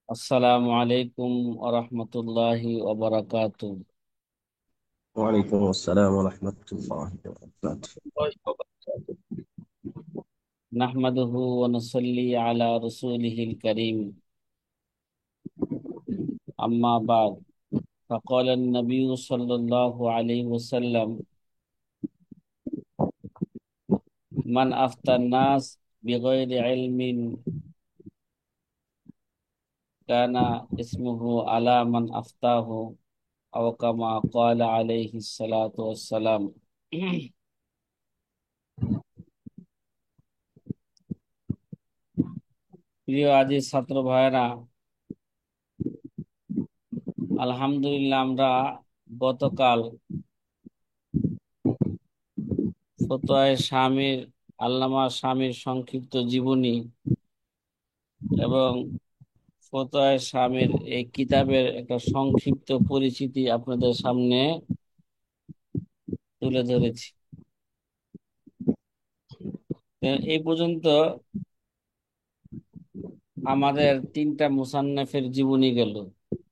আসসালামু আলাইকুম ওরহমতুল্লাহি ওবরাকাতু। وعليكم السلام ورحمة الله وبركاته. নাহমাদুহু ওয়া নুসাল্লি আলা রাসূলিহিল কারীম, আম্মা বাদ। فقال النبي صلى الله عليه وسلم: من أفتى الناس بغير علم كان اسمه على من أفتاه، أو كما قال عليه الصلاة والسلام। প্রিয় আজিজ ছাত্র ভাইরা, আলহামদুলিল্লাহ আমরা গতকাল ফতোয়ায়ে শামীর, আল্লামা শামীর সংক্ষিপ্ত জীবনী এবং ফতোয়ায়ে শামীর এই কিতাবের একটা সংক্ষিপ্ত পরিচিতি আপনাদের সামনে তুলে ধরেছি। তো এই পর্যন্ত আমাদের তিনটা মুসান্নফের জীবনী গেল।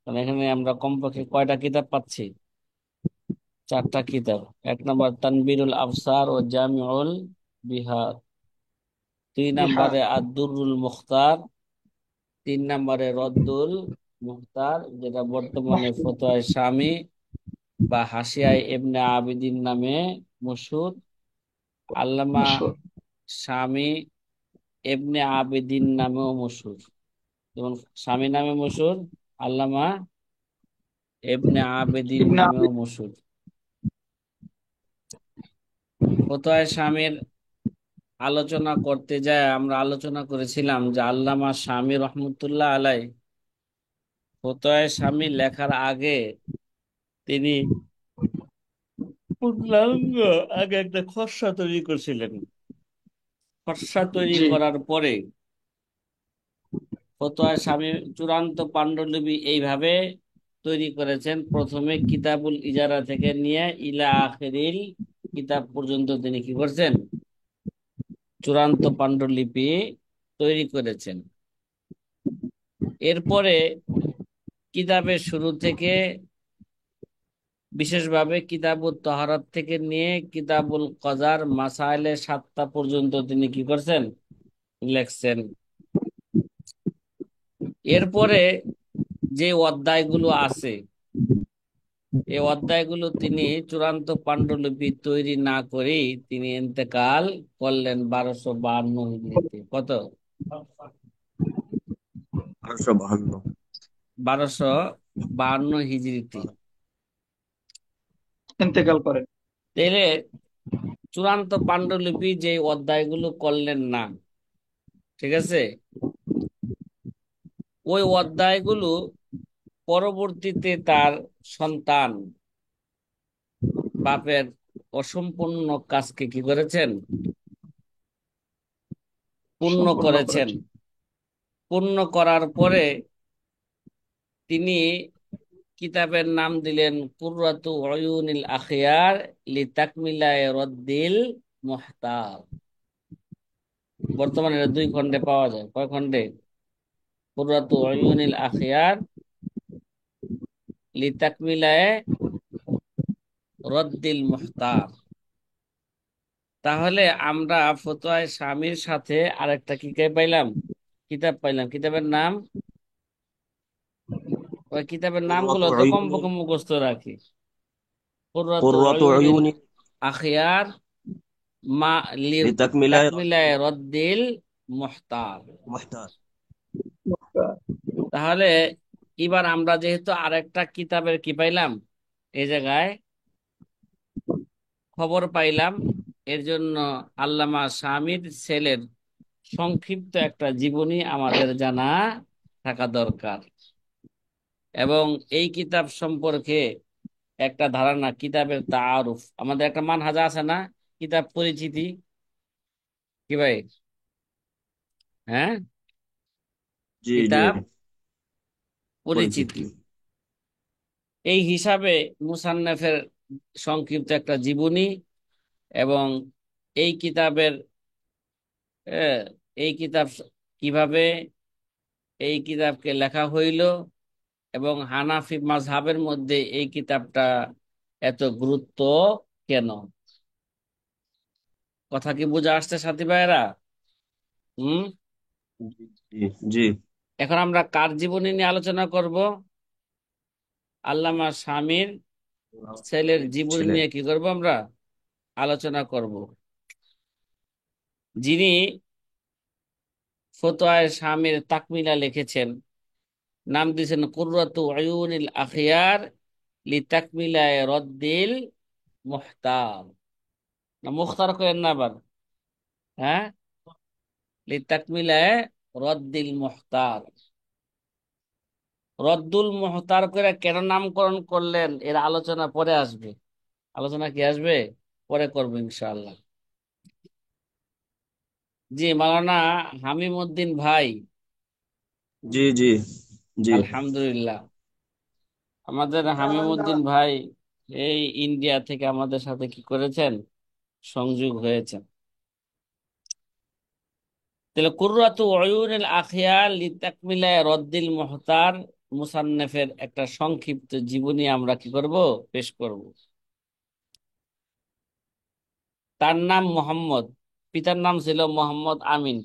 কারণ এখানে আমরা কমপক্ষে কয়টা কিতাব পাচ্ছি? চারটা কিতাব। এক নম্বর তানবীরুল আবসার ও জামিউল বিহার, দুই বিহার। নম্বরে আদ-দুররুল মুখতার, তিন নম্বরে রদ্দুল মুখতার, যেটা বর্তমানে ফতোয়ায়ে শামী বা হাসিয়ায়ে ইবনে আবিদিন নামে মশহুর। আল্লামা মশহুর। শামী ইবনে আবিদিন নামেও মশহুর। যেমন শামী নামে মশহুর, আল্লামা ইবনে আবিদিন ইবনে নামেও আবিদ। মশহুর। ফতোয়ায়ে শামীর আলোচনা করতে যায় আমরা আলোচনা করেছিলাম যে আল্লামা শামী রহমতুল্লাহ আলাই ফতোয়ায়ে শামী লেখার আগে তিনি পূর্ণাঙ্গ আগে একটা খসড়া তৈরি করছিলেন। খসড়া তৈরি জি। করার পরে ফতোয়া স্বামী চূড়ান্ত পাণ্ডুলিপি এইভাবে তৈরি করেছেন। প্রথমে কিতাবুল ইজারা থেকে নিয়ে ইলা আখিরিল কিতাব পর্যন্ত তিনি কি করছেন? চূড়ান্ত পাণ্ডুলিপি তৈরি করেছেন। এরপরে কিতাবের শুরু থেকে, বিশেষভাবে কিতাবুল তহারাত থেকে নিয়ে কিতাবুল কজার মাসাইলে 7টা পর্যন্ত তিনি কি করছেন? লেখছেন। এরপরে যে অধ্যায়গুলো আছে, এই অধ্যায়গুলো তিনি চূড়ান্ত পাণ্ডুলিপি তৈরি না করেই তিনি ইন্তেকাল করলেন 1252 হিজরিতে। কত? 1252। 1252 হিজরিতে। ইন্তেকাল করেন। তাইলে চূড়ান্ত পাণ্ডুলিপি যে অধ্যায়গুলো করলেন না, ঠিক আছে, ওই অধ্যায়গুলো পরবর্তীতে তার সন্তান বাপের অসম্পূর্ণ কাজকে কি করেছেন? পূর্ণ সম্পূর্ণ করেছেন। করেছেন। পূর্ণ করার পরে তিনি কিতাবের নাম দিলেন কুররাতু উয়ুনিল আখিয়ার লিতাকমিলায়ে রদ্দিল মুহতার। বর্তমানে এটা 2 খণ্ডে পাওয়া যায়। কয় খণ্ডে? কুররাতু উয়ুনিল আখিয়ার লিতাকমিলায়ে রদ্দিল মুহতার। তাহলে আমরা ফতোয়ায়ে শামীর সাথে আরেকটা কি পাইলাম? কিতাব পাইলাম। কিতাবের নাম, ওই কিতাবের নামগুলো কুররাতু তো উয়ুনি। কমপক্ষে মুখস্থ রাখি। কুররাতু কুররাতু উয়ুনিল উয়ুনি আখিয়ার মা লি লিতাকমিলা তাকমিলায়ে রদ্দিল মুহতার। মুহতার। তাহলে এবার আমরা যেহেতু আরেকটা কিতাবের কি পাইলাম, এই জায়গায় খবর পাইলাম, এর জন্য আল্লামা শামীর ছেলের সংক্ষিপ্ত একটা জীবনী আমাদের জানা থাকা দরকার। এবং এই কিতাব সম্পর্কে একটা ধারণা, কিতাবের তাআরুফ, আমাদের একটা মানহাজ আছে না? কিতাব পরিচিতি, কি ভাই? হ্যাঁ, জি জি। কিতাব পরিচিতি। পরিচিতি। এই হিসাবে মুসান্নেফের সংক্ষিপ্ত একটা জীবনী এবং এই কিতাবের, এই কিতাব কিভাবে এই কিতাবকে লেখা হইল, এবং হানাফি মাযহাবের মধ্যে এই কিতাবটা এত গুরুত্ব কেন? কথা কি বোঝা আসছে সাথী ভাইয়েরা? হুম। জি জি জি। এখন আমরা কার জীবনী নিয়ে আলোচনা করব? আল্লামা শামীর ছেলের জীবনী ছিলেন। নিয়ে কি করব আমরা? আলোচনা করব। যিনি ফতোয়ায়ে শামীর তাকমিলা লিখেছেন, নাম দিয়েছেন কুররাতু আয়ুনিল আখিয়ার লি তাকমিলায়ে রদ্দিল মুহতার। না মুখতার করেন না আবার? হ্যাঁ, লি তাকমিলায়ে রদ্দিল মুহতার। রদ্দুল মুহতার করে কেন নামকরণ করলেন এর আলোচনা পরে আসবে। আলোচনা কি আসবে? পরে করবো ইনশাআল্লাহ। জি, মাওলানা হামিম উদ্দিন ভাই। জি জি জি। আলহামদুলিল্লাহ, আমাদের হামিম উদ্দিন ভাই এই ইন্ডিয়া থেকে আমাদের সাথে কি করেছেন, সংযোগ হয়েছেন। তাহলে কুররাতু উয়ুনিল আখিয়ার লিতাকমিলা রদ্দিল মুহতার মুসান্নেফের একটা সংক্ষিপ্ত জীবনী আমরা কি করব, পেশ করব। তার নাম মোহাম্মদ, পিতার নাম ছিল মোহাম্মদ আমিন।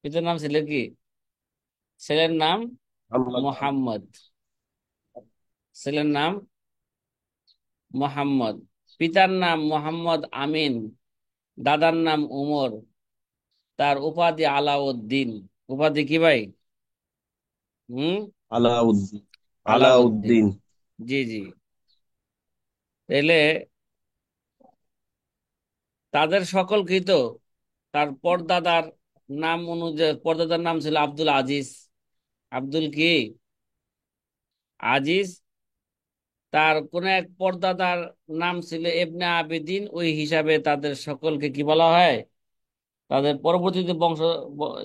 পিতার নাম ছিল কি? ছেলের নাম মোহাম্মদ আমিন। মোহাম্মদ, ছেলের নাম মোহাম্মদ। পিতার নাম মোহাম্মদ আমিন, দাদার নাম উমর, তার উপাধি আলাউদ্দিন। উপাধি কি ভাই? হুম। আলাউদ্দিন। আলাউদ্দিন। আলাউদ্দিন। জি জি। তাহলে তাদের সকলকেই তো তার পরদাদার নাম অনুযায়ী, পরদাদার নাম ছিল আব্দুল আজিজ। আব্দুল কি? আজিজ। তার কোন এক পরদাদার নাম ছিল ইবনে আবিদিন, ওই হিসাবে তাদের সকলকে কি বলা হয়? তাদের পরবর্তীতে বংশ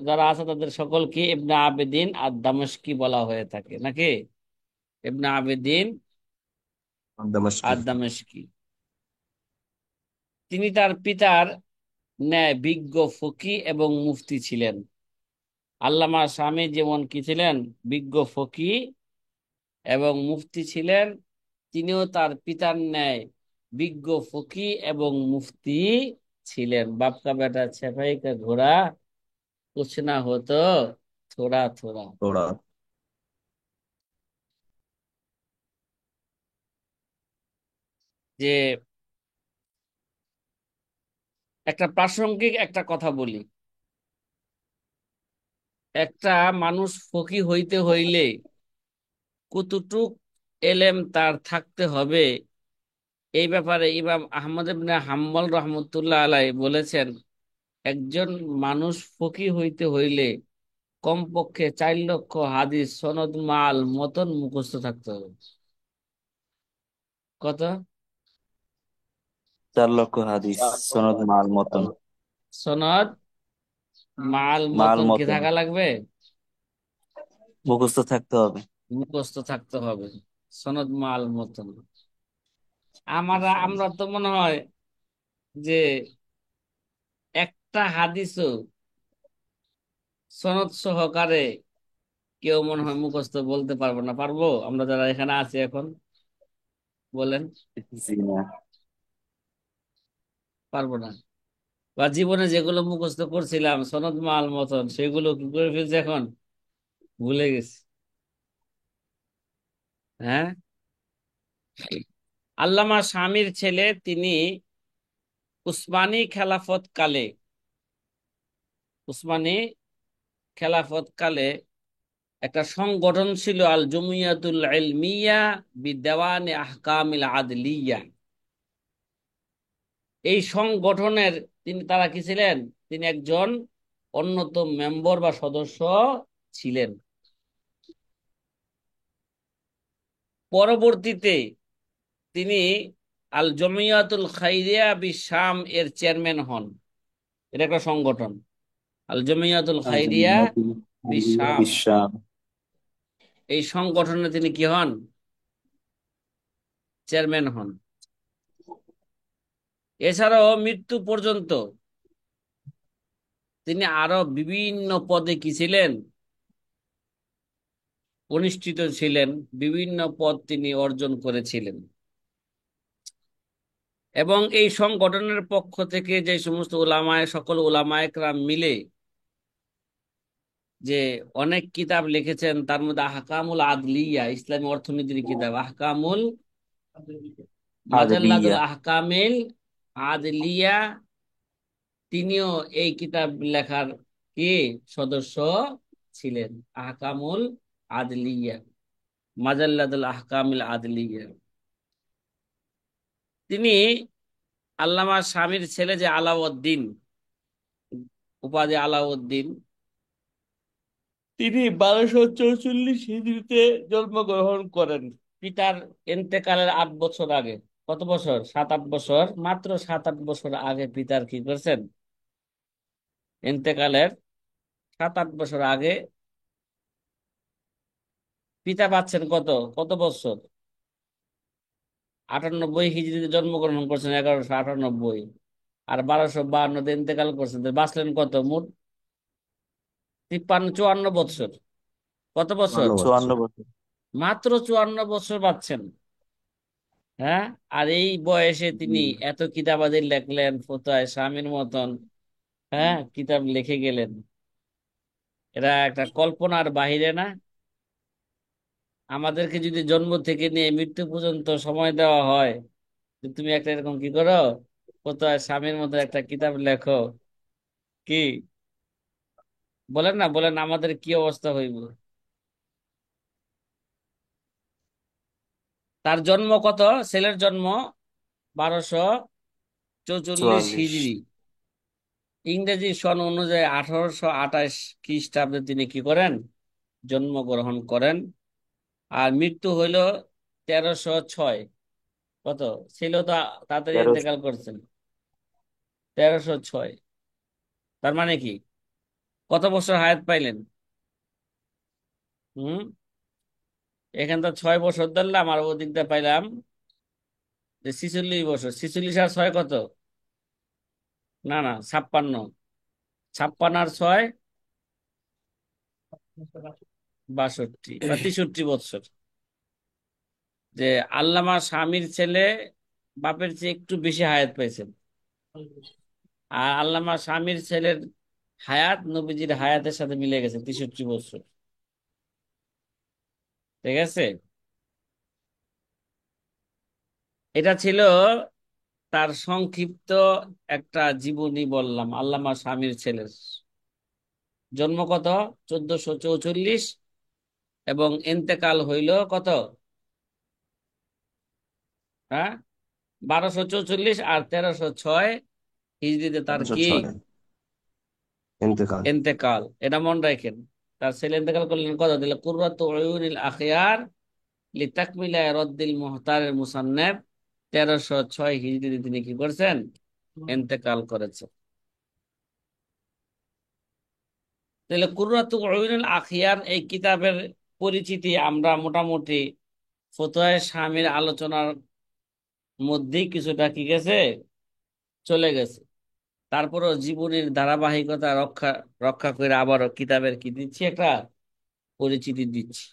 যারা আছে তাদের সকলকে ইবনে আবিদিন আর দামেস্কি বলা হয়ে থাকে নাকি? ইবনে আবিদিন দামেস্কি। আর দামেস্কি। তিনি তার পিতার ন্যায় বিজ্ঞ ফকি এবং মুফতি ছিলেন। আল্লামা শামী যেমন কি ছিলেন, বিজ্ঞ ফকি এবং মুফতি ছিলেন, তিনিও তার পিতার ন্যায় বিজ্ঞ ফকি এবং মুফতি ছিলেন। বাপ কা বেটা ছেপাই কা ঘোড়া, কুছ না হতো থোড়া থোড়া। তোরা। যে একটা প্রাসঙ্গিক একটা কথা বলি, একটা মানুষ ফকি হইতে হইলে কতটুক এলেম তার থাকতে হবে, এই ব্যাপারে ইমাম আহমদ ইবনে হাম্বল রহমতুল্লাহ আলাই বলেছেন, একজন মানুষ ফকি হইতে হইলে কমপক্ষে 4 লক্ষ হাদিস সনদ মাল মতন মুখস্থ থাকতে হবে। কত? 4 লক্ষ হাদিস সনদ মাল মতন। সনদ মাল মাল মতন কি মতন থাকা লাগবে? মুখস্থ থাকতে হবে। মুখস্থ থাকতে হবে, সনদ মাল মতন। আমরা তো মনে হয় যে একটা হাদিসও সনদ সহকারে কেউ মনে হয় মুখস্থ বলতে পারবো না। পারবো আমরা যারা এখানে আছি এখন? বলেন। জি না। পারবো না। বা জীবনে যেগুলো মুখস্থ করছিলাম সনদ মাল মতন, সেগুলো কি করে ফেলছি এখন? ভুলে গেছি। হ্যাঁ। আল্লামা শামীর ছেলে, তিনি উসমানী খেলাফত কালে, উসমানী খেলাফত কালে একটা সংগঠন ছিল আল জমিয়াতুল ইলমিয়া বিদেওয়ানে আহকামিল আদলিয়া। এই সংগঠনের তারা কি ছিলেন? তিনি একজন অন্যতম মেম্বার বা সদস্য ছিলেন। পরবর্তীতে তিনি আল জমিয়াতুল খাইরিয়া বি শাম এর চেয়ারম্যান হন। এটা একটা সংগঠন, আল জমিয়াতুল আল খাইরিয়া জামিয়াতুল বি আলিয়া শাম। বিশাম। এই সংগঠনে তিনি কি হন? চেয়ারম্যান হন। এছাড়াও মৃত্যু পর্যন্ত তিনি আরো বিভিন্ন পদে কি ছিলেন? প্রতিষ্ঠিত ছিলেন, বিভিন্ন পদ তিনি অর্জন করেছিলেন। এবং এই সংগঠনের পক্ষ থেকে যে সমস্ত সকল উলামায়ে কেরাম মিলে যে অনেক কিতাব লিখেছেন, তার মধ্যে আহকামুল আদলিয়া, ইসলামী অর্থনীতির কিতাব আহকামুল, মাজাল্লাতুল আদলিয়া। আহকামিল আদলিয়া, তিনিও এই কিতাব লেখার কি সদস্য ছিলেন। আহকামুল আদলিয়া, মাজাল্লাতুল আহকামিল আদলিয়া। তিনি আল্লামা শামীর ছেলে যে আলাউদ্দিন, উপাধি আলাউদ্দিন, তিনি 1244 হিজরিতে জন্মগ্রহণ করেন। পিতার ইন্তেকালের 8 বছর আগে। কত বছর? 7-8 বছর, মাত্র 7-8 বছর আগে পিতার কি করছেন? ইন্তেকালের 7-8 বছর আগে পিতা পাচ্ছেন কত কত বছর? 98 হিজরিতে জন্মগ্রহণ করছেন, 1198। আর 1252 ইন্তেকাল করছেন, তো বাঁচলেন কত মোট? 53-54 বছর। কত বছর? 54 বছর। মাত্র 54 বছর বাঁচছেন। হ্যাঁ, আর এই বয়সে তিনি হুম। এত কিতাবাদি লেখলেন, ফতোয়া স্বামীর মতন হ্যাঁ কিতাব লিখে গেলেন। এরা একটা কল্পনার বাহিরে না? আমাদেরকে যদি জন্ম থেকে নিয়ে মৃত্যু পর্যন্ত সময় দেওয়া হয়, যে তুমি একটা এরকম কি করো, ফতোয়া স্বামীর মতো একটা কিতাব লেখো, কি বলেন না, বলেন আমাদের কি অবস্থা হইব? তার জন্ম কত? ছেলের জন্ম 1244 44। হিজরি। ইংরেজি সন অনুযায়ী 1828 খ্রিস্টাব্দে তিনি কি করেন? জন্মগ্রহণ করেন। আর মৃত্যু হইল 1306। কত ছিল তো? তাড়াতাড়ি 13। ইন্তেকাল করছেন। 1306। তার মানে কি, কত বছর হায়াত পাইলেন? হুম, এখান তো 6 বছর ধরলাম, আর ওদিক দিয়ে পাইলাম যে 46 বছর। 46 আর 6 কত? না না, 56। 56 আর 6 62 বা 63 বছর। যে আল্লামা স্বামীর ছেলে বাপের চেয়ে একটু বেশি হায়াত পাইছেন। আর আল্লামা স্বামীর ছেলের হায়াত নবীজির হায়াতের সাথে মিলে গেছে, 63 বছর। ঠিক আছে। এটা ছিল তার সংক্ষিপ্ত একটা জীবনী বললাম আল্লামা স্বামীর ছেলের। জন্ম কত? 1444। এবং ইন্তেকাল হইল কত? হ্যাঁ, 1244 আর 1306 হিজরিতে তার কি 1206 ইন্তেকাল। ইন্তেকাল। এটা মনে রাখেন। তার ছেলে ইন্তেকাল করলেন কত দিলে? কুররাতু উয়ুনিল আখিয়ার লিতাকমিলা রদ্দিল মুহতারের মুসান্নাফ, 1306 হিজরিতে তিনি কি করছেন? ইন্তেকাল করেছেন। তাহলে কুররাতু উয়ুনিল আখিয়ার এই কিতাবের পরিচিতি আমরা মোটামুটি ফতোয়া শামীর আলোচনার মধ্যেই কিছুটা কি গেছে, চলে গেছে। তারপরও জীবনের ধারাবাহিকতা রক্ষা রক্ষা করে আবারও কিতাবের কি দিচ্ছি, একটা পরিচিতি দিচ্ছি।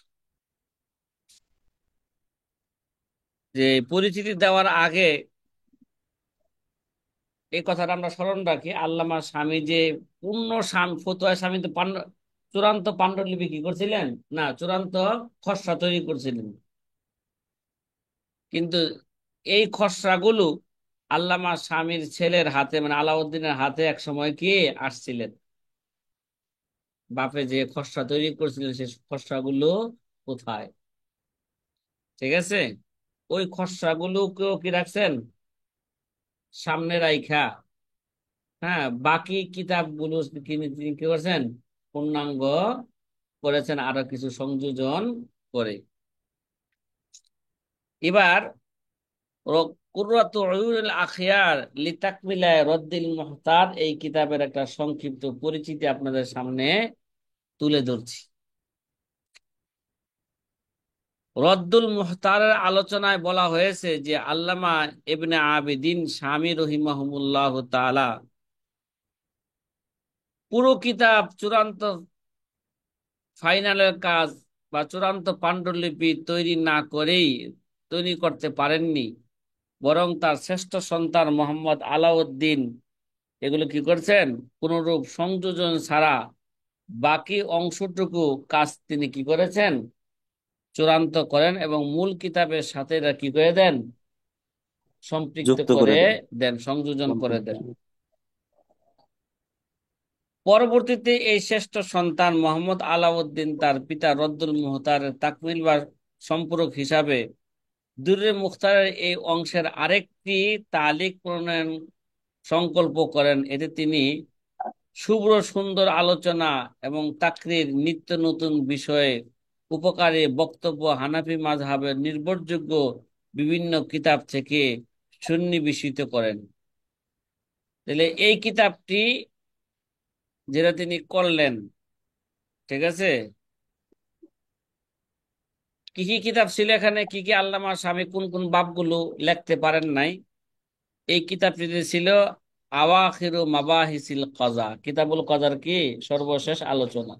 যে পরিচিতি দেওয়ার আগে এই কথাটা আমরা স্মরণ রাখি, আল্লামা স্বামী যে পূর্ণ ফতোয়া স্বামী তো চূড়ান্ত পাণ্ডুলিপি কি করছিলেন না, চূড়ান্ত খসড়া তৈরি করছিলেন। কিন্তু এই খসড়াগুলো আল্লামা স্বামীর ছেলের হাতে, মানে আলাউদ্দিনের হাতে এক সময় কি আসছিলেন। বাপে যে খসড়া তৈরি করছিলেন সেই খসড়াগুলো কোথায়? ঠিক আছে। ওই খসড়াগুলোকেও কি রাখছেন সামনে রাইখা, হ্যাঁ বাকি কিতাবগুলো তিনি কি করছেন, পূর্ণাঙ্গ করেছেন আরো কিছু সংযোজন করে। এবার কুররাতু উয়ুনিল আখিয়ার লিতাকমিলা রদ্দিল মুহতার এই কিতাবের একটা সংক্ষিপ্ত পরিচিতি আপনাদের সামনে তুলে ধরছি। রদ্দুল মুহতারের আলোচনায় বলা হয়েছে যে আল্লামা ইবনে আবিদিন শামী রহিমাহুমুল্লাহ তাআলা পুরো কিতাব চূড়ান্ত ফাইনালের কাজ বা চূড়ান্ত পাণ্ডুলিপি তৈরি করতে পারেননি, বরং তার শ্রেষ্ঠ সন্তান মোহাম্মদ আলাউদ্দিন এগুলো কি করছেন, কোনরূপ সংযোজন ছাড়া বাকি অংশটুকু কাজ তিনি কি করেছেন, চূড়ান্ত করেন এবং মূল কিতাবের সাথে এটা কি করে দেন, সম্পৃক্ত যুক্ত করে করে দেন। দেন, সংযোজন করে দেন। পরবর্তীতে এই শ্রেষ্ঠ সন্তান মোহাম্মদ আলাউদ্দিন তার পিতা রদ্দুল মুহতারের তাকমিল বা সম্পূরক হিসাবে দুররে মুখতারের এই অংশের আরেকটি তালিক প্রণয়ন সংকল্প করেন। এতে তিনি শুভ্র সুন্দর আলোচনা এবং তাকরির নিত্য নতুন বিষয়ে উপকারী বক্তব্য হানাফি মাযহাবের নির্ভরযোগ্য বিভিন্ন কিতাব থেকে সন্নিবেশিত করেন। তাহলে এই কিতাবটি যেটা তিনি করলেন, ঠিক আছে, কি কি কিতাব ছিল এখানে, কি কি আল্লামা স্বামী কোন কোন বাবগুলো লিখতে পারেন নাই, এই কিতাবটিতে ছিল আওয়াখিরু মাবাহিসিল কযা, কিতাবুল কযার কি সর্বশেষ আলোচনা,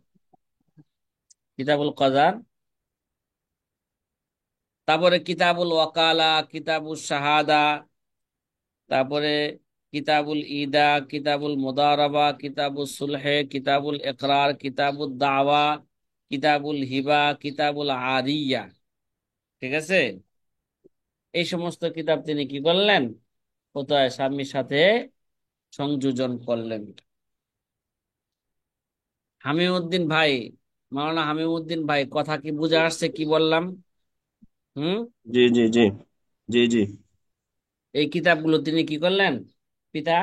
কিতাবুল কযার। তারপরে কিতাবুল ওয়াকালা, কিতাবুল শাহাদা, তারপরে কিতাবুল ইদা, কিতাবুল মুদারাবা, কিতাবুল সুলহে, কিতাবুল ইকরার, কিতাবুল দাওয়া, কিতাবুল হিবা, কিতাবুল আরিয়া, ঠিক আছে। এই সমস্ত কিতাব তিনি কি করলেন, ফতোয়া স্বামীর সাথে সংযোজন করলেন। হামিউদ্দিন ভাই, মাওলানা হামিউদ্দিন ভাই, কথা কি বুঝে আসছে কি বললাম? হুম। জি জি জি জি জি এই কিতাবগুলো তিনি কি করলেন, পিতা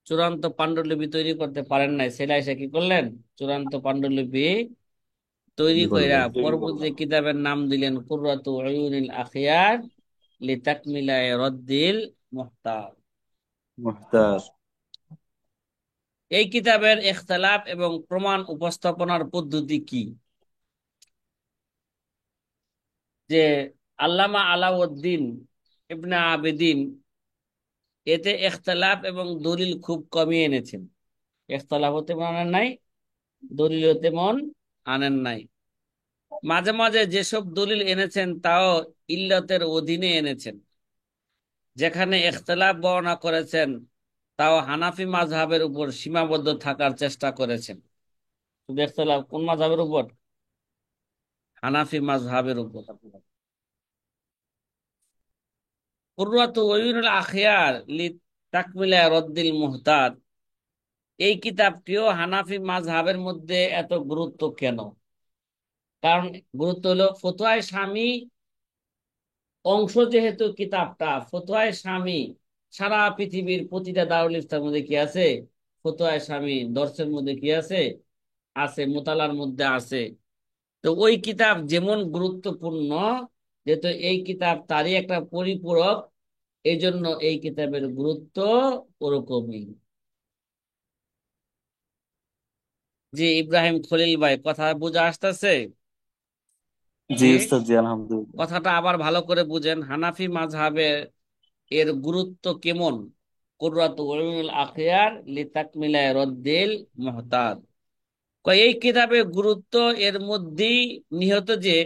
চূড়ান্ত পাণ্ডুলিপি তৈরি করতে পারেন নাই, ছেলে এসে কি করলেন, চূড়ান্ত পাণ্ডুলিপি তৈরি জি কইরা করলেন। পরবর্তী কিতাবের নাম দিলেন কুররাতু উয়ুনিল আখিয়ার লিতাকমিলা রদ্দিল মুহতার। মুখতার। এই কিতাবের ইখতিলাফ এবং প্রমাণ উপস্থাপনার পদ্ধতি কি, যে আল্লামা আলাউদ্দিন ইবনে আবেদিন এতে ইখতিলাফ এবং দলিল খুব কমই এনেছেন। ইখতিলাফ হতে আনেন নাই, দলিল তেমন আনেন নাই। মাঝে মাঝে যেসব দলিল এনেছেন তাও ইল্লতের অধীনে এনেছেন। যেখানে ইখতিলাফ বর্ণনা করেছেন তাও হানাফি মাযহাবের উপর সীমাবদ্ধ থাকার চেষ্টা করেছেন। শুধু ইখতিলাফ কোন মাযহাবের উপর, হানাফি মাযহাবের উপর। কুররাতু উয়ুনুল আখিয়ার লিতাকমিলা রদ্দিল মুহতার, এই কিতাবটিও হানাফি মাযহাবের মধ্যে এত গুরুত্ব কেন? কারণ গুরুত্ব হলো ফতোয়ায়ে শামী অংশ, যেহেতু কিতাবটা ফতোয়ায়ে শামী সারা পৃথিবীর প্রতিটা দারুল ইফতার মধ্যে কি আছে, ফতোয়ায়ে শামী দর্সের মধ্যে কি আছে, আছে, মোতালার মধ্যে আছে। তো ওই কিতাব যেমন গুরুত্বপূর্ণ, যেহেতু এই কিতাব তারই একটা পরিপূরক, এই জন্য এই কিতাবের গুরুত্ব ওরকমই। জি ইব্রাহিম খলিল ভাই, কথা বোঝা আসতেছে? জি জি, উস্তাদ, জি আলহামদুলিল্লাহ। কথাটা আবার ভালো করে বুঝেন, হানাফি মাযহাবের এর গুরুত্ব কেমন। কুররাতু উয়ুনিল আখিয়ার লিতাকমিলা রদ্দিল মুহতার, এই কিতাবের গুরুত্ব এর মধ্যেই নিহত যে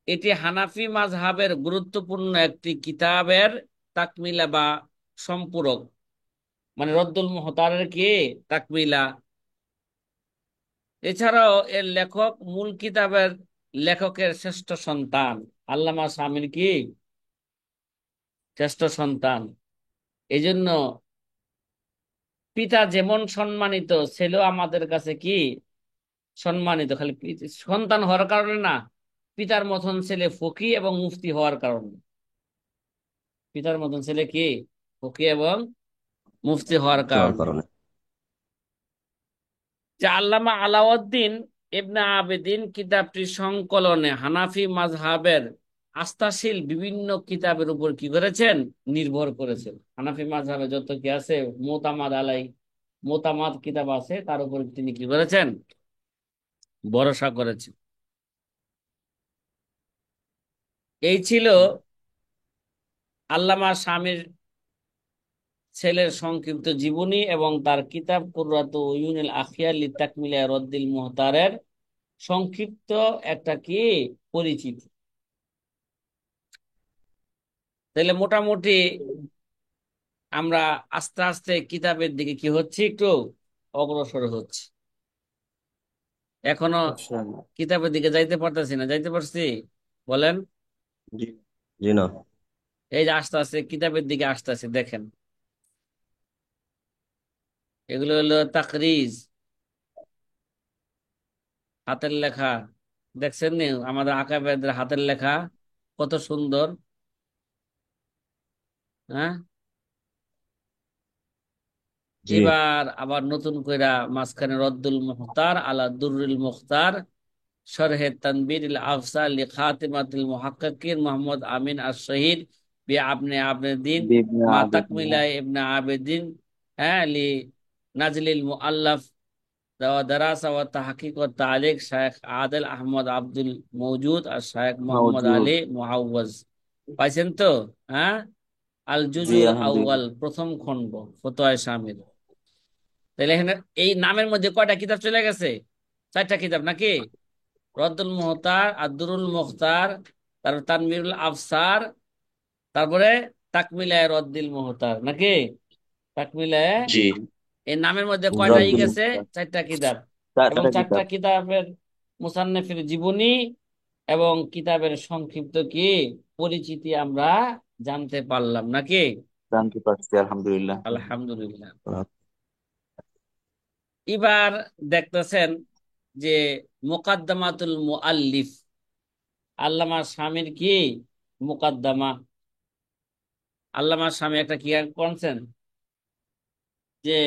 এটি হানাফি মাযহাবের গুরুত্বপূর্ণ একটি কিতাবের তাকমিলা বা সম্পূরক, মানে রদ্দুল মুহতারের কি তাকমিলা। এছাড়াও এর লেখক মূল কিতাবের লেখকের শ্রেষ্ঠ সন্তান, আল্লামা শামীর কি শ্রেষ্ঠ সন্তান। এই জন্য পিতা যেমন সম্মানিত, ছেলেও আমাদের কাছে কি সম্মানিত, খালি সন্তান হওয়ার কারণে না, পিতার মতন ছেলে ফকি এবং মুফতি হওয়ার কারণে। পিতার মতন ছেলে কি ফকি এবং মুফতি হওয়ার হওয়ার কারণে। কারণে। যে আল্লামা আলাউদ্দিন ইবনে আবেদিন কিতাবটি সংকলনে হানাফি মাযহাবের আস্থাশীল বিভিন্ন কিতাবের উপর কি করেছেন, নির্ভর করেছেন। হানাফি মাযহাবে যত কি আছে মোতামাদ আলাই, মোতামাদ কিতাব আছে, তার উপর তিনি কি করেছেন, ভরসা করেছেন। এই ছিল আল্লামা শামীর ছেলের সংক্ষিপ্ত জীবনী এবং তার কিতাব কুররাতু উয়ুনিল আখিয়ার লিতাকমিলা রদ্দিল মুহতারের সংক্ষিপ্ত একটা কি পরিচিতি। তাহলে মোটামুটি আমরা আস্তে আস্তে কিতাবের দিকে কি হচ্ছে, একটু অগ্রসর হচ্ছে। এখনো ইনশাআল্লাহ। কিতাবের দিকে যাইতে পারতেছি না, যাইতে পারছি? বলেন। জি জি না। এই যে আস্তে আস্তে কিতাবের দিকে আস্তে আস্তে দেখেন, এগুলো হলো তাকরিজ, হাতের লেখা। দেখছেন নি আমাদের আকাবেদের হাতের লেখা কত সুন্দর? হ্যাঁ। জি এবার আবার নতুন কইরা মাঝখানে রদ্দুল মুখতার আলা দুরুল মুখতার শরহে তানবীরুল আফসার লি খাতিমাতুল মুহাক্কিকিন মুহাম্মদ আমিন আশ-শহীদ বি আপনি আবেদিন বিবনে মা আবেদিয়া। তাকমিলা ইবনে আবেদিন, হ্যাঁ, লি নাজলিল মুআল্লাফ ওয়া দারাসা ওয়া তাহকিক ওয়া তালিক শাইখ আদিল আহমদ আব্দুল মওজুদ আর শাইখ মোহাম্মদ মওজুদ। আলী মুআওয়াজ। পাইছেন তো? হ্যাঁ। আল জি জুজুল আউয়াল, আলহামদুলিল্লাহ। প্রথম খণ্ড, ফতোয়া শামিল। তাহলে এখানে এই নামের মধ্যে কয়টা কিতাব চলে গেছে? 4টা কিতাব নাকি? রদ্দুল মুহতার, আদ-দুরুল মুখতার, তারপর তানবীরুল আফসার, তারপরে তাকমিলায়ে রদ্দিল মুহতার নাকি? তাকমিলায়ে। জি। এই নামের মধ্যে কয়টা ই রদ্দুল গেছে? মুখতার 4টা কিতাব। এবং 4টা 4টা কিতাব কিতাবের মুসান্নিফের জীবনী এবং কিতাবের সংক্ষিপ্ত কি পরিচিতি আমরা জানতে পারলাম নাকি? জানতে পারছি আলহামদুলিল্লাহ। আলহামদুলিল্লাহ। এবার দেখতেছেন যে মুকাদ্দামাতুল মুআল্লিফ, আল্লামা স্বামীর কি মুকাদ্দামা। আল্লামা স্বামী একটা কি করছেন যে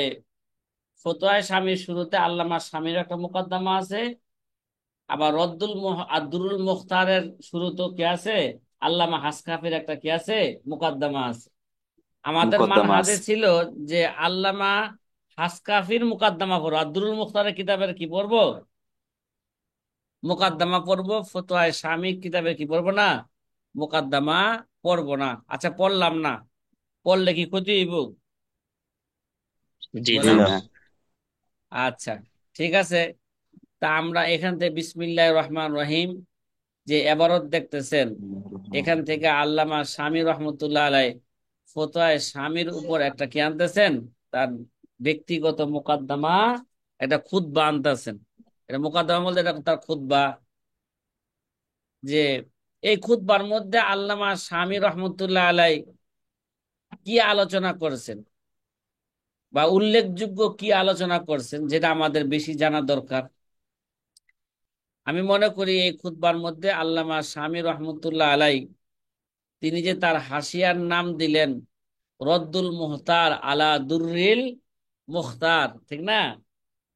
ফতোয়ায়ে স্বামীর শুরুতে আল্লামা স্বামীর একটা মুকাদ্দামা আছে, আবার আদ-দুরুল মুখতারের শুরুতেও কি আছে, আল্লামা হাসকাফির একটা কি আছে, মুকাদ্দামা আছে। আমাদের মুকদ্দমাস। মানহাজে ছিল যে আল্লামা হাসকাফির মুকাদ্দামা পড়বো, আদ-দুরুল মুখতারের কিতাবের কি পড়বো, মুকাদ্দামা পড়বো। ফতোয়ায়ে স্বামী কিতাবের কি পড়বো না, মুকাদ্দামা পড়বো না। আচ্ছা, পড়লাম না, পড়লে কি ক্ষতি হইব? জি জি বলেন। না। না। আচ্ছা, ঠিক আছে। তা আমরা এখান থেকে বিসমিল্লাহির রহমান রহিম যে এবারত দেখতেছেন, এখান থেকে আল্লামা স্বামী রহমতুল্লাহ আলাই ফতোয়ায়ে স্বামীর উপর একটা কি আনতেছেন, তার ব্যক্তিগত মোকদ্দমা, একটা খুতবা আনতেছেন। এটা মোকদ্দমা বলতে এটা তার খুতবা। যে এই খুতবার মধ্যে আল্লামা স্বামী রহমতুল্লাহ আলাই কি আলোচনা করেছেন বা উল্লেখযোগ্য কি আলোচনা করছেন, যেটা আমাদের বেশি জানা দরকার। আমি মনে করি এই খুতবার মধ্যে আল্লামা স্বামী রহমতুল্লাহ আলাই তিনি যে তার হাসিয়ার নাম দিলেন রদ্দুল মুহতার আলা দুররিল মুখতার, ঠিক না?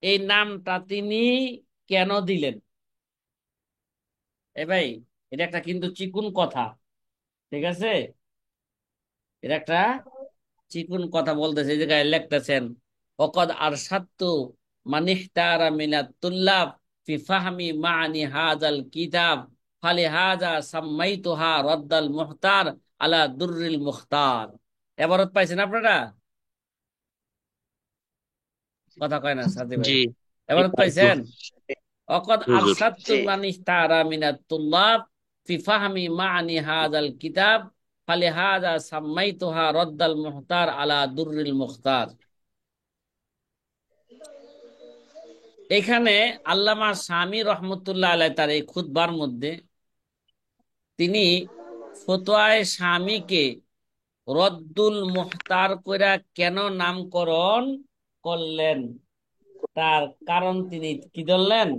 এই নামটা তিনি কেন দিলেন? এ ভাই, এটা একটা কিন্তু চিকুন কথা, ঠিক আছে? এটা একটা চিকুন কথা বলতেছে। এই জায়গায় লিখতেছেন ওয়াকাদ আরশাদতু মান ইহতারা মিনাত তুল্লাব ফি ফাহমি মাআনি হাযাল কিতাব ফালিহাযা সাম্মাইতুহা রাদ্দাল মুহতার আলা দুররিল মুখতার। এবারত পাইছেন আপনারা? কথা কয় না সাদি ভাই। জি এবারত পাইছেন? ওয়াকাদ হুজুর। আরশাদতু মান ইহতারা মিনাত তুল্লাব ফি ফাহমি মাআনি হাযাল কিতাব ফালিহাযা সাম্মাইতুহা রাদ্দাল মুহতার আলা দুররিল মুখতার। এখানে আল্লামা স্বামী রহমতুল্লাহ আলাই তার এই খুতবার মধ্যে তিনি ফতোয়ায়ে স্বামীকে রদ্দুল মুহতার কইরা কেন নামকরণ করলেন, তার কারণ তিনি কি ধরলেন,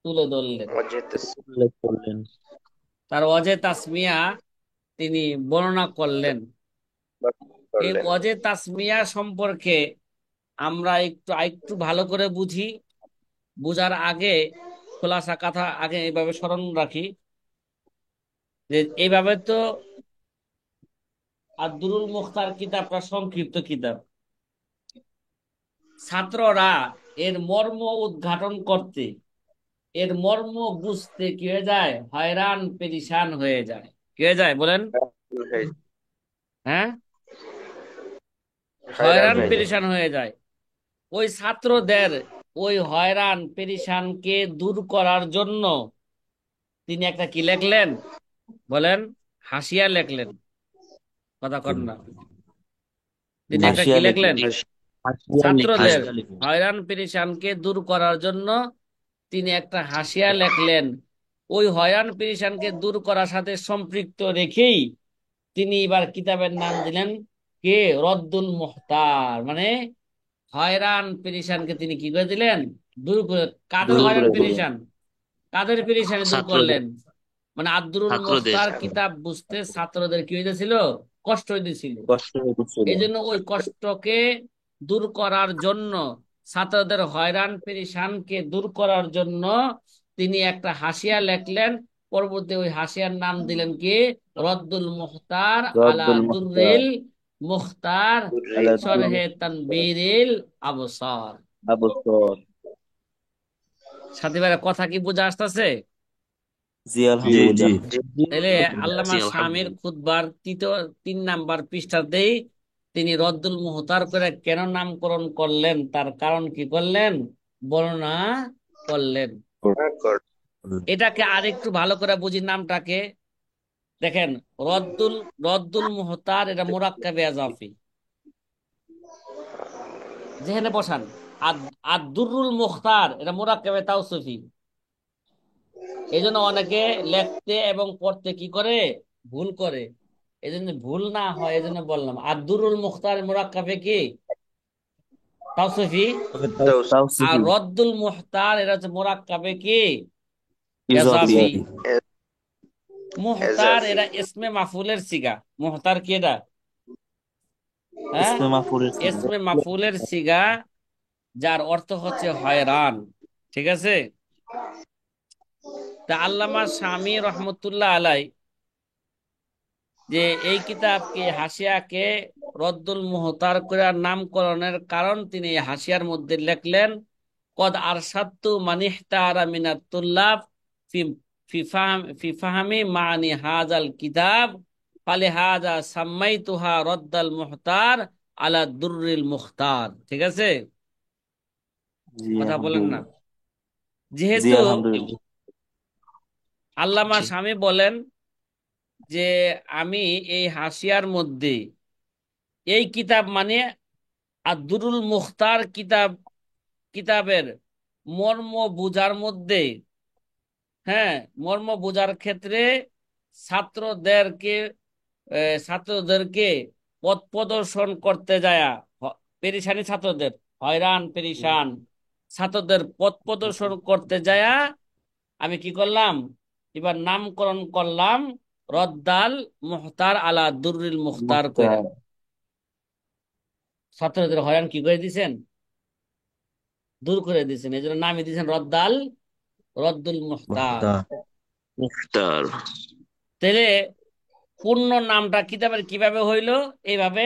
তুলে ধরলেন। উল্লেখ করলেন। তার ওয়াজে তাসমিয়া তিনি বর্ণনা করলেন। এই ওয়াজে তাসমিয়া সম্পর্কে আমরা একটু আরেকটু ভালো করে বুঝি। বুঝার আগে খোলাসা কথা আগে এইভাবে স্মরণ রাখি যে এইভাবে তো আর দুরুল মুখতার কিতাবটা সংক্ষিপ্ত কিতাব, ছাত্ররা এর মর্ম উদ্ঘাটন করতে, এর মর্ম বুঝতে কি হয়ে যায়, হয়রান পেরিশান হয়ে যায়। কি হয়ে যায় বলেন? হ্যাঁ, হায়রান হয়রান হয়ে যায়। পেরিশান হয়ে যায়। ওই ছাত্রদের ওই হয়রান পেরেশানকে দূর করার জন্য তিনি একটা কি লেখলেন বলেন? হাসিয়া লেখলেন। কথা জি কর না। তিনি একটা হাসিয়া কি লেখলেন? লিখলেন। হাসিয়া লিখলেন। ছাত্রদের হাসিয়া লিখলেন। হয়রান পেরেশানকে দূর করার জন্য তিনি একটা হাসিয়া লেখলেন। ওই হয়রান পেরেশানকে দূর করার সাথে সম্পৃক্ত রেখেই তিনি এবার কিতাবের নাম দিলেন কে? রদ্দুল মুখতার। মানে হয়রান পেরেশানকে তিনি কি করে দিলেন? দূর করে। কাদের দূর হয়রান করে দিলেন। পেরেশান? কাদের পেরেশানি দূর ছাত্রদের। করলেন? মানে আব্দুরুল ছাত্রদের। মুখতার কিতাব বুঝতে ছাত্রদের কি হইতেছিল? কষ্ট হইতেছিল। কষ্ট হয়েছিল। এই জন্য ওই কষ্টকে দূর করার জন্য, ছাত্রদের হয়রান পেরেশানকে দূর করার জন্য তিনি একটা হাসিয়া লেখলেন। পরবর্তী ওই হাসিয়ার নাম দিলেন কি? রদ্দুল মুখতার আলা রদ্দুল মুখতার দুররিল মুখতার আলা শরহে তানবীরিল আবসার। আবসর। সাথী ভাইরা, কথা কি বোঝা আসতেছে? জি জি জি আলহামদুলিল্লাহ। তাহলে জি আল্লামা শামীর আলহামদুলিল্লাহ। খুতবার 3 নাম্বার পৃষ্ঠাতেই তিনি রদ্দুল মুহতার করে কেন নামকরণ করলেন, তার কারণ কি করলেন বর্ণনা করলেন। এটাকে আরেকটু ভালো করে বুঝি নামটাকে। দেখেন, রদ্দুল রদ্দুল মুহতার এটা মুরাক্কাবে আজাফি, যেখানে বসান। আদ দুররুল মুখতার এটা মুরাক্কাবে তাওসিফি। এই জন্য অনেকে লেখতে এবং পড়তে কি করে? ভুল করে। এই জন্য ভুল না হয় এই জন্য বললাম আদ-দুরুল মুখতার মুরাক্কাবে কি? তাওসিফি। আর তাওসিফি। রদ্দুল মুখতার এটা হচ্ছে মুরাক্কাবে কি? ইজাফি। এজাফি। মুহতার এটা ইসমে মাফুলের সিগা। মুহতার কি এটা? হ্যাঁ, ইসমে মাফুলের সিগা। ইসমে মাফুলের সিগা, যার অর্থ হচ্ছে হয়রান। ঠিক আছে? তা আল্লামা শামী রহমতুল্লাহ আলাই যে এই কিতাবকে হাসিয়াকে রদ্দুল মুহতার করে নামকরণের কারণ তিনি এই হাসিয়ার মধ্যে লিখলেন, কদ আরসাদতু মান ইহতারা মিনাত তুল্লাব ফি ফি ফাহমি মানি হাযাল কিতাব ফালিহাযা সাম্মাইতুহা রদ্দাল মুহতার আলা দুররিল মুখতার। ঠিক আছে? জি কথা বলেন না। আলহামদুলিল্লাহ। জি যেহেতু আলহামদুলিল্লাহ। আল্লামা জি শামী বলেন যে আমি এই হাসিয়ার মধ্যে এই কিতাব মানে আর দুরুল মুখতার কিতাবের মর্ম বুঝার মধ্যে, হ্যাঁ, মর্ম বুঝার ক্ষেত্রে ছাত্রদেরকে ছাত্রদেরকে পথ প্রদর্শন করতে যায়, পেরেশানি ছাত্রদের, হয়রান পেরেশান ছাত্রদের পথ প্রদর্শন করতে যায় আমি কি করলাম? এবার নামকরণ করলাম রদ্দাল মুখতার আলা দুররিল মুখতার কইরা। মুখতার। ছাত্রদের হয়রান কি করে দিছেন? দূর করে দিয়েছেন। এই জন্য নামই দিয়েছেন রদ্দুল মুখতার। মুখতার। মুখতার। তাহলে পূর্ণ নামটা কিতাবের কিভাবে হইলো? এইভাবে,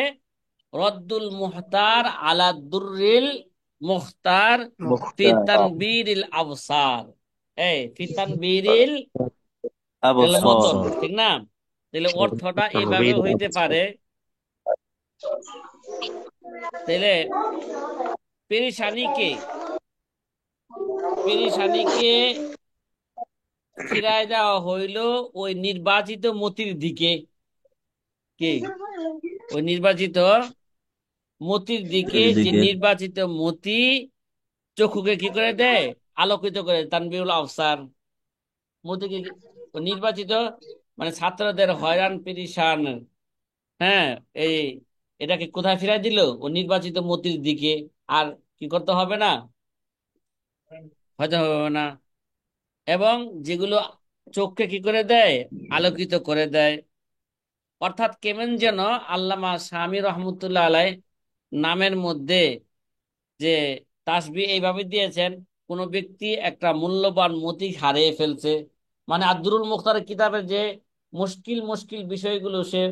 রদ্দুল মুখতার আলা দুররিল মুখতার ফি মুখতার তানবীরিল আবসার। এই ফি তানবীরিল এল আবসর। মতন, ঠিক না? তাহলে অর্থটা এইভাবে হইতে পারে। তাহলে পেরেশানিকে পেরেশানিকে ফিরায় দেওয়া হইল ওই নির্বাচিত মতির দিকে। কি? ওই নির্বাচিত মতির দিকে, যে এদিকে। নির্বাচিত মতি চক্ষুকে কি করে দেয়? আলোকিত করে। তানবীরুল আফসার মতিকে ওই নির্বাচিত, মানে ছাত্রদের হয়রান পেরেশান, হ্যাঁ, এই এটাকে কোথায় ফিরাই দিল? ও নির্বাচিত মতির দিকে। আর কি করতে হবে না? হয়তো হবে না। এবং যেগুলো চোখকে কি করে দেয়? আলোকিত করে দেয়। অর্থাৎ কেমন যেন আল্লামা শামী রহমতুল্লাহ আলাই নামের মধ্যে যে তাসবিহ এইভাবে দিয়েছেন, কোন ব্যক্তি একটা মূল্যবান মতি হারিয়ে ফেলছে, মানে আব্দুরুল মুখতার কিতাবের যে মুশকিল মুশকিল বিষয়গুলো সে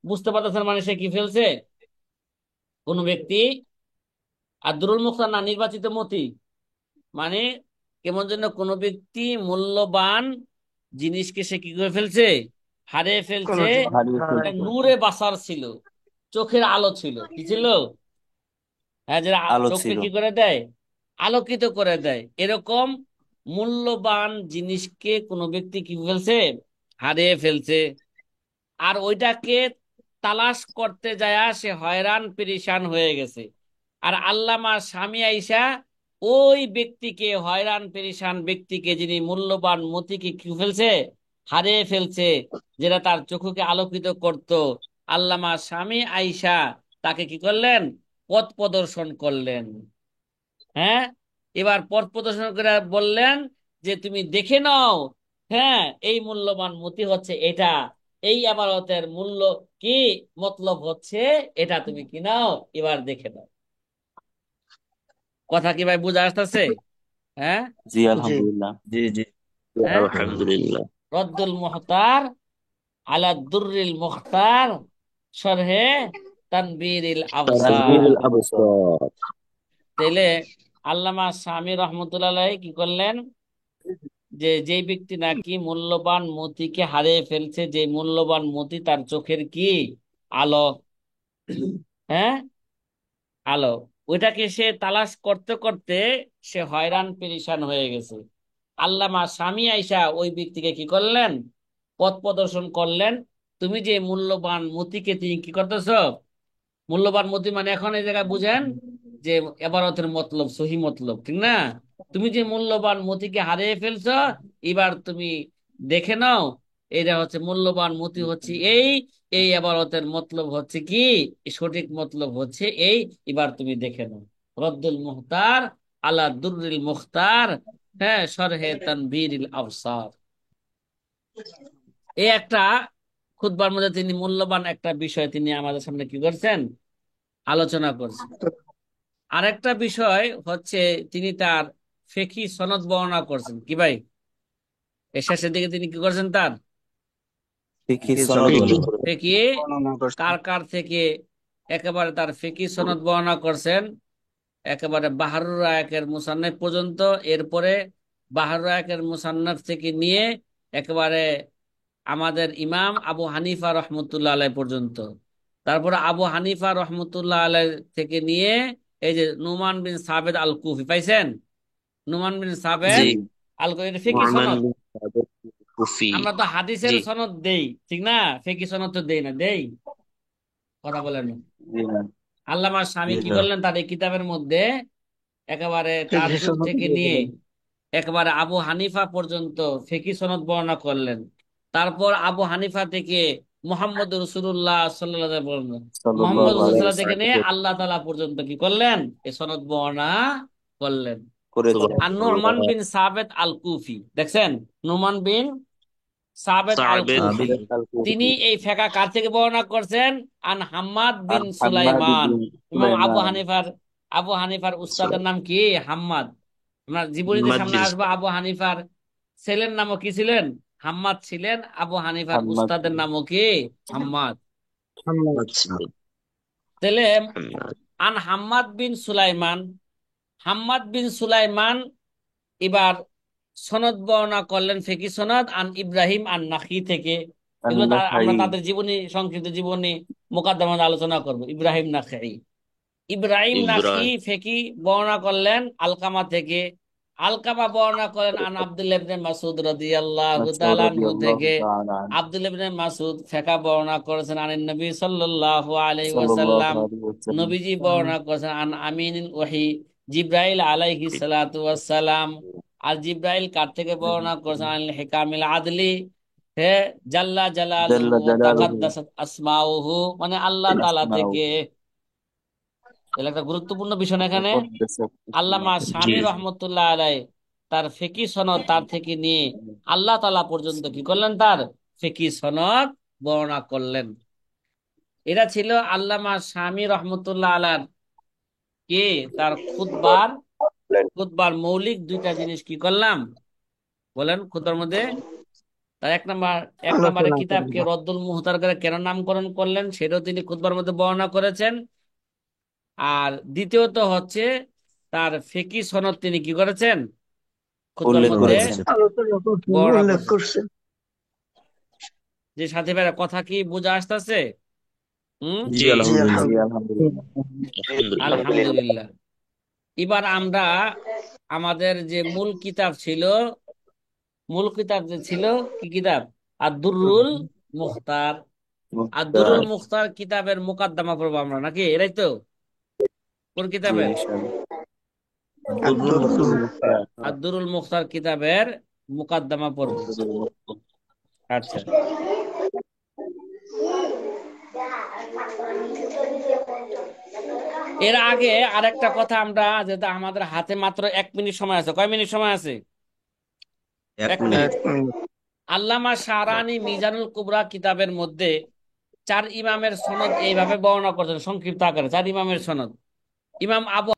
বুঝতে পারতেছে না, মানে সে কি ফেলছে? কোন ব্যক্তি আব্দুরুল মুখতার না নির্বাচিত মতি, মানে কেমন যেন কোন ব্যক্তি মূল্যবান জিনিসকে সে কি করে ফেলছে? হারিয়ে ফেলছে। হারিয়ে এটা ফেলছে। নূরে বাসার ছিল, চোখের আলো ছিল। কি ছিল? হ্যাঁ, যেটা আলো চোখকে ছিল। কি করে দেয়? আলোকিত করে দেয়। এরকম মূল্যবান জিনিসকে কোনো ব্যক্তি কি ফেলছে, হারিয়ে ফেলছে। আর ওইটাকে তালাশ করতে যায় সে হয়রান পেরেশান হয়ে গেছে। আর আল্লামা স্বামী আইসা ওই ব্যক্তিকে, হয়রান পেরেশান ব্যক্তিকে, যিনি মূল্যবান মতিকে কি ফেলছে, হারিয়ে ফেলছে, যেটা তার চোখকে আলোকিত করত, আল্লামা স্বামী আইসা তাকে কি করলেন, পথ প্রদর্শন করলেন। হ্যাঁ, এবার পথ প্রদর্শন করে বললেন যে তুমি দেখে নাও, হ্যাঁ এই মূল্যবান মতি হচ্ছে এটা, এই আমানতের মূল্য কি, মতলব হচ্ছে এটা, তুমি কি নাও, এবার দেখে নাও। কথা কি ভাই বুঝা আসতেছে? হ্যাঁ। জি জি আলহামদুলিল্লাহ। জি জি হ্যাঁ, আলহামদুলিল্লাহ। রদ্দুল মুখতার আলা দুররিল মুখতার শরহে তানবীরিল আবসার। তানবীরুল আবসার। তাইলে আল্লামা স্বামী রহমতুল্লাহ কি করলেন, যে যেই ব্যক্তি নাকি মূল্যবান মতিকে হারিয়ে ফেলছে, যে মূল্যবান মতি তার চোখের কি, আলো, হ্যাঁ আলো, ওইটাকে সে তালাশ করতে করতে সে হয়রান পেরেশান হয়ে গেছে। আল্লামা স্বামী আইসা ওই ব্যক্তিকে কি করলেন, পথ প্রদর্শন করলেন। তুমি যে মূল্যবান মতিকে তুমি কি করতেছো, মূল্যবান মতি মানে এখন এই জায়গায় বুঝেন যে এবারতের মতলব, সহি মতলব, ঠিক না? তুমি যে মূল্যবান মতিকে হারিয়ে ফেলছো, এবার তুমি দেখে নাও, এটা হচ্ছে মূল্যবান মতি হচ্ছে এই, এই এবারতের মতলব হচ্ছে কি, সঠিক মতলব হচ্ছে এই, এবার তুমি দেখে নাও। রদ্দুল মুখতার আলা দুররিল মুখতার, হ্যাঁ শরহে তানবীরিল আবসার। এই একটা খুতবার মধ্যে তিনি মূল্যবান একটা বিষয় তিনি আমাদের সামনে কি করছেন, আলোচনা করছেন। আরেকটা বিষয় হচ্ছে তিনি তার ফিকহি সনদ বর্ণনা করছেন কি ভাই, এর শেষের দিকে তিনি কি করছেন, তার ফিকহি কি সনদ সনদ বর্ণনা বর্ণনা করেন। ফিকহি বর্ণনা করছেন? কার কার থেকে, একেবারে তার ফিকহি সনদ বর্ণনা করছেন একেবারে বাহারুর রায়কের মুসান্নাফ পর্যন্ত। এরপরে বাহারুর রায়কের মুসান্নাফ থেকে নিয়ে একেবারে আমাদের ইমাম আবু হানিফা রহমতুল্লাহ আলাই পর্যন্ত। তারপরে আবু হানিফা রহমতুল্লাহ আলাই থেকে নিয়ে এই যে নুমান বিন সাবেদ আল কুফি পাইছেন, নুমান বিন জি। সাবেদ আল কুফি, এটা ফিকহি নুমান সনদ। বিন সাবেদ কুফি। আমরা তো হাদিসের জি সনদ দেই, ঠিক না? ফিকহি সনদ তো দেই না, দেই? কথা বলেন না। জি না। আল্লামা স্বামী জি কি না, করলেন, তার এই কিতাবের মধ্যে একেবারে তার ফিকহি যুগ সনদ থেকে দিয়ে নিয়ে দিলেন। একেবারে আবু হানিফা পর্যন্ত ফিকহি সনদ বর্ণনা করলেন। তারপর আবু হানিফা থেকে মোহাম্মদ রসুল্লাহ সাল্লাল্লাহু বললেন, মোহাম্মদ সাল্লাল্লাহু আলাইহি রসুল্লাহ থেকে নিয়ে ওয়াসাল্লাম আল্লাহ তাআলা পর্যন্ত কি করলেন, এই সনদ বর্ণনা করলেন। করেছেন। আর নোমান বিন সাবেত আল কুফি দেখছেন, নোমান বিন সাবেত আল সাবেদ কুফি, বিন আল তিনি কুফি। এই ফেকা কার থেকে বর্ণনা করছেন, আন হাম্মাদ আর বিন হাম্মাদ সুলাইমান। বিন ইমাম আবু সুলাইমান। হানিফার, আবু হানিফার উস্তাদের নাম কি, হাম্মাদ। আমরা জীবনীতে হাম্মাদ সামনে বিন আসবো, আবু হানিফার ছেলের নামও কি ছিলেন, হাম্মাদ ছিলেন। আবু হানিফার হাম্মাদ উস্তাদের নামও কি, হাম্মাদ। আচ্ছা। তাহলে হাম্মাদ। আন হাম্মাদ বিন সুলাইমান, হাম্মাদ বিন সুলাইমান এবার সনদ বর্ণনা করলেন, ফিকহি সনদ আন ইব্রাহিম আন নাখি থেকে। এগুলো আন-নাখাই। আমরা তাদের জীবনী, সংক্ষিপ্ত জীবনী মোকদ্দমাত আলোচনা করব। ইব্রাহিম নাখি, ইব্রাহিম নাখি ইব্রাহিম। ফিকহি বর্ণনা করলেন আলকামা থেকে। আলকামা বর্ণনা করেন আন আব্দুল্লাহ ইবনে মাসউদ রাদিয়াল্লাহু মাসউদ তাআলা আনহু রাদিয়াল্লাহু থেকে। তাআলা আনহু। আব্দুল্লাহ ইবনে মাসউদ ফিকহ বর্ণনা করেছেন আন নবী সাল্লাল্লাহু আলাইহি সাল্লাল্লাহু ওয়াসাল্লাম, আলাইহি ওয়াসাল্লাম। নবীজি বর্ণনা করেছেন আন আমিনুল ওহী জিব্রাইল আলাইহিস সালাতু ওয়াস সালাম। আর জিব্রাইল কার থেকে বর্ণনা করেছেন, আল হিকামিল আদলি, হে জাল্লা জালালুহু জাল্লা ওয়া জালালুহু তাকাদ্দাসাত আসমাউহু, মানে আল্লাহ তাআলা আসমাউ। থেকে। তাহলে একটা গুরুত্বপূর্ণ বিষয় না এখানে। তাকাদ্দাসাত আল্লামা আসমাউ। জি। স্বামী রহমতুল্লাহ আলাই তার ফিকহি সনদ তার থেকে নিয়ে আল্লাহ তাআলা পর্যন্ত কি করলেন, তার ফিকহি সনদ বর্ণনা করলেন। এটা ছিল আল্লামা স্বামী রহমতুল্লাহ আলার কে, তার খুতবার, খুতবার মৌলিক দুইটা জিনিস কি করলাম, বলেন খুতবার মধ্যে। তার এক নাম্বার, এক নম্বরে আলোচনা কিতাবকে করলাম। রদ্দুল মুহতার করে কেন নামকরণ করলেন সেটাও তিনি খুতবার মধ্যে বর্ণনা করেছেন। আর দ্বিতীয়ত হচ্ছে তার ফিকহি সনদ তিনি কি করেছেন, খুতবার উল্লেখ মধ্যে করেছেন। আলোচনা করছেন, বর্ণনা উল্লেখ করছেন। করছেন। যে সাথী ভাইরা কথা কি বোঝা আসতেছে? হুম, জি জি আলহামদুলিল্লাহ। জি আলহামদুলিল্লাহ। আলহামদুলিল্লাহ। আলহামদুলিল্লাহ। আলহামদুলিল্লাহ। এবার আমরা আমাদের যে মূল কিতাব যে ছিল, কি কিতাব? আদ-দুররুল মুখতার। আদ-দুররুল মুক্তার। মুখতার কিতাবের মুকাদ্দমা পড়বো আমরা, নাকি? এটাই তো কোন জি কিতাবের? ইনশাআল্লাহ। দুরুল মুখতার। আদ-দুররুল মুখতার কিতাবের মুকাদ্দমা পড়বো। আচ্ছা, এর আগে আরেকটা কথা আমরা, যেটা আমাদের হাতে মাত্র 1 মিনিট সময় আছে। কয় মিনিট সময় আছে? এক 1 মিনিট। মিনিট আল্লামা শাহরানি মিজানুল কুবরা কিতাবের মধ্যে 4 ইমামের সনদ এইভাবে বর্ণনা করছেন সংক্ষিপ্ত আকারে। 4 ইমামের সনদ: ইমাম আবু